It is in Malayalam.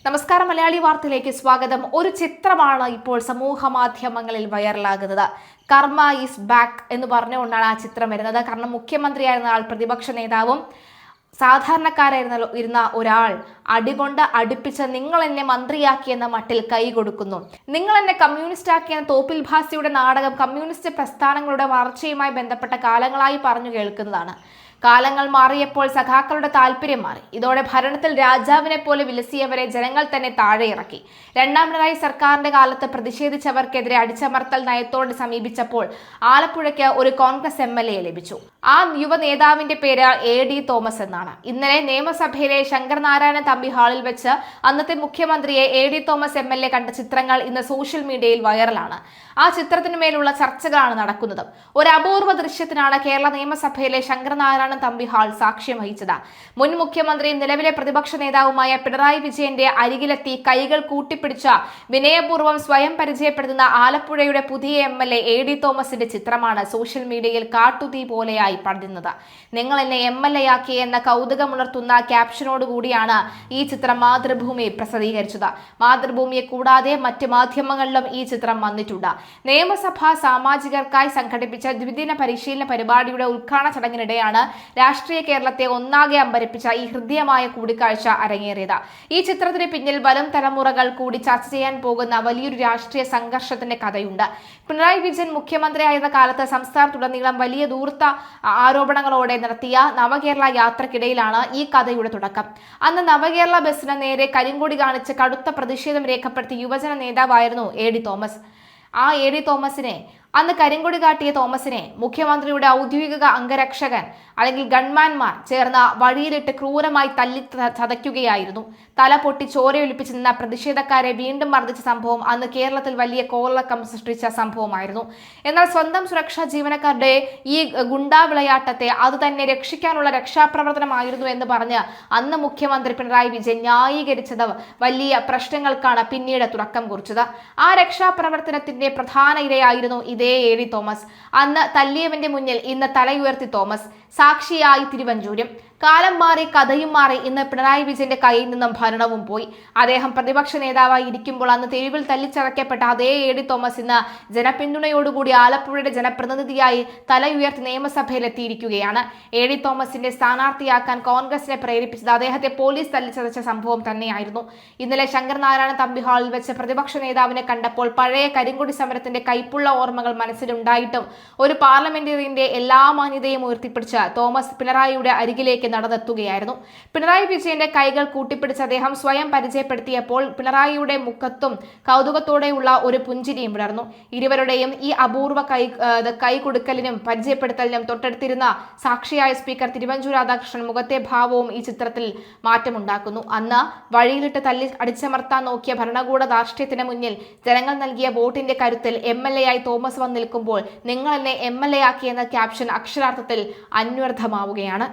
നമസ്കാരം, മലയാളി വാർത്തയിലേക്ക് സ്വാഗതം. ഒരു ചിത്രമാണ് ഇപ്പോൾ സമൂഹ മാധ്യമങ്ങളിൽ വൈറലാകുന്നത്. കർമ്മ ഈസ് ബാക്ക് എന്ന് പറഞ്ഞുകൊണ്ടാണ് ആ ചിത്രം വരുന്നത്. കാരണം മുഖ്യമന്ത്രിയായിരുന്ന ആൾ പ്രതിപക്ഷ നേതാവും സാധാരണക്കാരായിരുന്ന ഒരാൾ അടികൊണ്ട് അടുപ്പിച്ച് നിങ്ങൾ എന്നെ മന്ത്രിയാക്കിയെന്ന മട്ടിൽ കൈ കൊടുക്കുന്നു. നിങ്ങൾ എന്നെ കമ്മ്യൂണിസ്റ്റ് ആക്കിയെന്ന തോപ്പിൽ ഭാസിയുടെ നാടകം കമ്മ്യൂണിസ്റ്റ് പ്രസ്ഥാനങ്ങളുടെ വളർച്ചയുമായി ബന്ധപ്പെട്ട കാലങ്ങളായി പറഞ്ഞു കേൾക്കുന്നതാണ്. കാലങ്ങൾ മാറിയപ്പോൾ സഖാക്കളുടെ താല്പര്യം മാറി. ഇതോടെ ഭരണത്തിൽ രാജാവിനെ പോലെ വിലസിയവരെ ജനങ്ങൾ തന്നെ താഴെ ഇറക്കി. രണ്ടാം പിണറായി സർക്കാരിന്റെ കാലത്ത് പ്രതിഷേധിച്ചവർക്കെതിരെ അടിച്ചമർത്തൽ നയത്തോടെ സമീപിച്ചപ്പോൾ ആലപ്പുഴയ്ക്ക് ഒരു കോൺഗ്രസ് MLA ലഭിച്ചു. ആ യുവ നേതാവിന്റെ പേര് AD തോമസ് എന്നാണ്. ഇന്നലെ നിയമസഭയിലെ ശങ്കരനാരായണ തമ്പി ഹാളിൽ വെച്ച് അന്നത്തെ മുഖ്യമന്ത്രിയെ AD തോമസ് MLA കണ്ട ചിത്രങ്ങൾ ഇന്ന് സോഷ്യൽ മീഡിയയിൽ വൈറലാണ്. ആ ചിത്രത്തിനുമേലുള്ള ചർച്ചകളാണ് നടക്കുന്നത്. ഒരു അപൂർവ ദൃശ്യത്തിനാണ് കേരള നിയമസഭയിലെ ശങ്കരനാരായണ തമ്പി ഹാൾ സാക്ഷ്യം വഹിച്ചത്. മുൻ മുഖ്യമന്ത്രിയും നിലവിലെ പ്രതിപക്ഷ നേതാവുമായ പിണറായി വിജയന്റെ അരികിലെത്തി കൈകൾ കൂട്ടിപ്പിടിച്ച വിനയപൂർവ്വം സ്വയം പരിചയപ്പെടുത്തുന്ന ആലപ്പുഴയുടെ പുതിയ MLA AD തോമസിന്റെ ചിത്രമാണ് സോഷ്യൽ മീഡിയയിൽ കാട്ടുതീ പോലെയായി പടരുന്നത്. നിങ്ങൾ എന്നെ MLA ആക്കി എന്ന കൗതുകമുണർത്തുന്ന ക്യാപ്ഷനോടുകൂടിയാണ് ഈ ചിത്രം മാതൃഭൂമി പ്രസിദ്ധീകരിച്ചത്. മാതൃഭൂമിയെ കൂടാതെ മറ്റ് മാധ്യമങ്ങളിലും ഈ ചിത്രം വന്നിട്ടുണ്ട്. നിയമസഭാ സാമാജികർക്കായി സംഘടിപ്പിച്ച ദ്വിദിന പരിശീലന പരിപാടിയുടെ ഉദ്ഘാടന ചടങ്ങിനിടെയാണ് രാഷ്ട്രീയ കേരളത്തെ ഒന്നാകെ അമ്പരപ്പിച്ച ഈ ഹൃദ്യമായ കൂടിക്കാഴ്ച അരങ്ങേറിയത്. ഈ ചിത്രത്തിന് പിന്നിൽ വരും തലമുറകൾ കൂടി ചർച്ച ചെയ്യാൻ പോകുന്ന വലിയൊരു രാഷ്ട്രീയ സംഘർഷത്തിന്റെ കഥയുണ്ട്. പിണറായി വിജയൻ മുഖ്യമന്ത്രിയായിരുന്ന കാലത്ത് സംസ്ഥാനത്തുടനീളം വലിയ ധൂർത്ത ആരോപണങ്ങളോടെ നടത്തിയ നവകേരള യാത്രക്കിടയിലാണ് ഈ കഥയുടെ തുടക്കം. അന്ന് നവകേരള ബസിന് നേരെ കരിങ്കൊടി കാണിച്ച് കടുത്ത പ്രതിഷേധം രേഖപ്പെടുത്തിയ യുവജന നേതാവായിരുന്നു AD തോമസ്. ആ AD തോമസിനെ, അന്ന് കരിങ്കൊടി കാട്ടിയ തോമസിനെ മുഖ്യമന്ത്രിയുടെ ഔദ്യോഗിക അംഗരക്ഷകൻ അല്ലെങ്കിൽ ഗൺമാൻമാർ ചേർന്ന വഴിയിലിട്ട് ക്രൂരമായി തല്ലി ചതയ്ക്കുകയായിരുന്നു. തല പൊട്ടി ചോരയൊലിപ്പിച്ച് നിന്ന പ്രതിഷേധക്കാരെ വീണ്ടും മർദ്ദിച്ച സംഭവം അന്ന് കേരളത്തിൽ വലിയ കോളിളക്കം സൃഷ്ടിച്ച സംഭവമായിരുന്നു. എന്നാൽ സ്വന്തം സുരക്ഷാ ജീവനക്കാരുടെ ഈ ഗുണ്ടാ വിളയാട്ടത്തെ അത് തന്നെ രക്ഷിക്കാനുള്ള രക്ഷാപ്രവർത്തനമായിരുന്നു എന്ന് പറഞ്ഞ് അന്ന് മുഖ്യമന്ത്രി പിണറായി വിജയൻ ന്യായീകരിച്ചത് വലിയ പ്രശ്നങ്ങൾക്കാണ് പിന്നീട് തുടക്കം കുറിച്ചത്. ആ രക്ഷാപ്രവർത്തനത്തിന്റെ പ്രധാന ഇരയായിരുന്നു AD തോമസ്. അന്ന് തല്ലിയവന്റെ മുന്നിൽ ഇന്ന് തലയുയർത്തി തോമസ്. സാക്ഷിയായി തിരുവഞ്ചൂരും. കാലം മാറി, കഥയും മാറി. ഇന്ന് പിണറായി വിജയന്റെ കയ്യിൽ നിന്നും ഭരണവും പോയി. അദ്ദേഹം പ്രതിപക്ഷ നേതാവായി ഇരിക്കുമ്പോൾ അന്ന് തെരുവിൽ തല്ലിച്ചതയ്ക്കപ്പെട്ട അതേ AD തോമസ് ഇന്ന് ജനപിന്തുണയോടുകൂടി ആലപ്പുഴയുടെ ജനപ്രതിനിധിയായി തലയുയർത്തി നിയമസഭയിലെത്തിയിരിക്കുകയാണ്. AD തോമസിന്റെ സ്ഥാനാർത്ഥിയാക്കാൻ കോൺഗ്രസിനെ പ്രേരിപ്പിച്ചത് അദ്ദേഹത്തെ പോലീസ് തല്ലിച്ചതച്ച സംഭവം തന്നെയായിരുന്നു. ഇന്നലെ ശങ്കരനാരായണ തമ്പി ഹാളിൽ വെച്ച് പ്രതിപക്ഷ നേതാവിനെ കണ്ടപ്പോൾ പഴയ കരിങ്കൊടി സമരത്തിന്റെ കൈപ്പുള്ള ഓർമ്മകൾ മനസ്സിലുണ്ടായിട്ടും ഒരു പാർലമെന്റേറിയന്റെ എല്ലാ മാന്യതയും ഉയർത്തിപ്പിടിച്ച് തോമസ് പിണറായിയുടെ അരികിലേക്ക് നടന്നെത്തുകയായിരുന്നു. പിണറായി വിജയന്റെ കൈകൾ കൂട്ടിപ്പിടിച്ച് അദ്ദേഹം സ്വയം പരിചയപ്പെടുത്തിയപ്പോൾ പിണറായിയുടെ മുഖത്തും കൗതുകത്തോടെയുള്ള ഒരു പുഞ്ചിരിയും വിടർന്നു. ഇരുവരുടെയും ഈ അപൂർവ കൈ കൊടുക്കലിനും പരിചയപ്പെടുത്തലിനും തൊട്ടടുത്തിരുന്ന സാക്ഷിയായ സ്പീക്കർ തിരുവഞ്ചൂർ രാധാകൃഷ്ണൻ മുഖത്തെ ഭാവവും ഈ ചിത്രത്തിൽ മാറ്റമുണ്ടാക്കുന്നു. അന്ന് വഴിയിലിട്ട് തല്ലി അടിച്ചമർത്താൻ നോക്കിയ ഭരണകൂട ധാർഷ്ട്യത്തിന് മുന്നിൽ ജനങ്ങൾ നൽകിയ വോട്ടിന്റെ കരുത്തിൽ MLA ആയി തോമസ് വന്ന് നിൽക്കുമ്പോൾ നിങ്ങൾ എന്നെ MLA ആക്കിയെന്ന ക്യാപ്ഷൻ അക്ഷരാർത്ഥത്തിൽ അന്വർത്ഥമാവുകയാണ്.